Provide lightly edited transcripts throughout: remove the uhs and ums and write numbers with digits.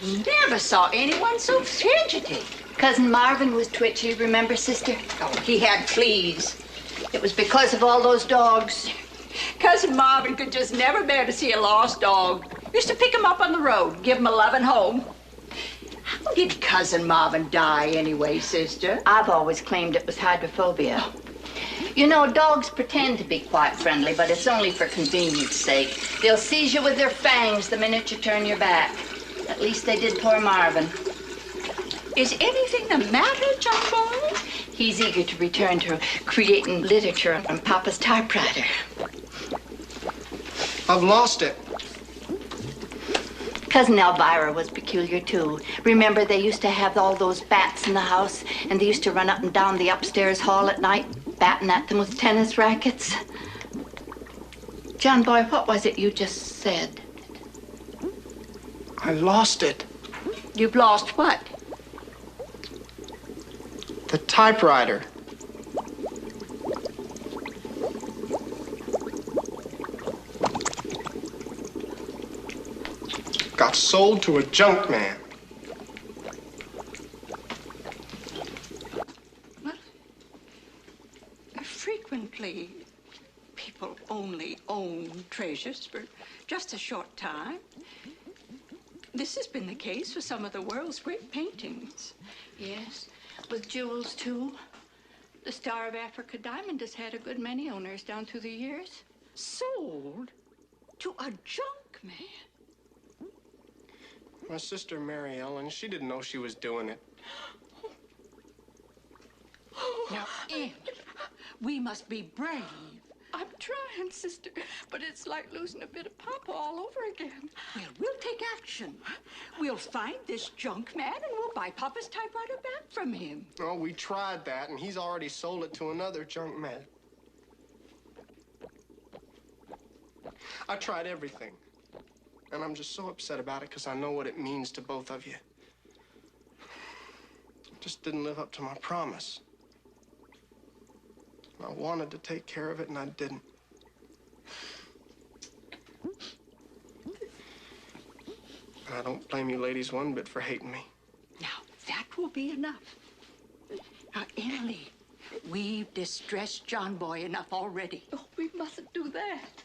Never saw anyone so fidgety. Cousin Marvin was twitchy, remember, sister? Oh, he had fleas. It was because of all those dogs. Cousin Marvin could just never bear to see a lost dog. Used to pick him up on the road, give him a loving home. How did Cousin Marvin die anyway, sister? I've always claimed it was hydrophobia. You know, dogs pretend to be quite friendly, but it's only for convenience sake. They'll seize you with their fangs the minute you turn your back. At least they did poor Marvin. Is anything the matter, John Boy? He's eager to return to creating literature on Papa's typewriter. I've lost it. Cousin Elvira was peculiar, too. Remember, they used to have all those bats in the house, and they used to run up and down the upstairs hall at night, batting at them with tennis rackets. John Boy, what was it you just said? I lost it. You've lost what? The typewriter. Got sold to a junk man. Well, frequently, people only own treasures for just a short time. This has been the case for some of the world's great paintings. Yes, with jewels, too. The Star of Africa diamond has had a good many owners down through the years. Sold to a junk man? My sister, Mary Ellen, she didn't know she was doing it. Now, Em, we must be brave. I'm trying, sister, but it's like losing a bit of Papa all over again. Well, we'll take action. We'll find this junk man and we'll buy Papa's typewriter back from him. Oh, we tried that, and he's already sold it to another junk man. I tried everything. And I'm just so upset about it because I know what it means to both of you. Just didn't live up to my promise. I wanted to take care of it, and I didn't. I don't blame you ladies one bit for hating me. Now, that will be enough. Now, Emily, we've distressed John Boy enough already. Oh, we mustn't do that.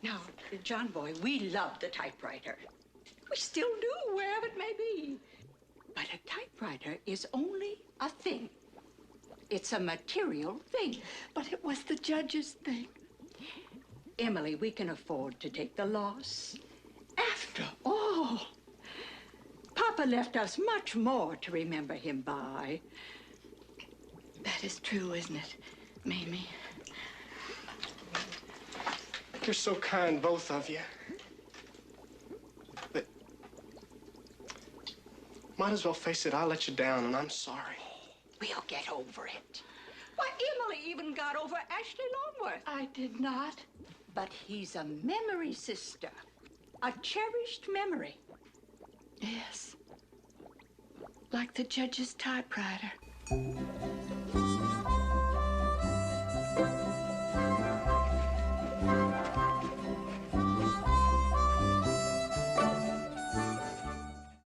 Now, John Boy, we love the typewriter. We still do, wherever it may be. But a typewriter is only a thing. It's a material thing. But it was the judge's thing. Emily, we can afford to take the loss. After all, Papa left us much more to remember him by. That is true, isn't it, Mamie? You're so kind, both of you. But might as well face it, I let you down, and I'm sorry. We'll get over it. Why, Emily even got over Ashley Longworth. I did not. But he's a memory, sister. A cherished memory. Yes. Like the judge's typewriter.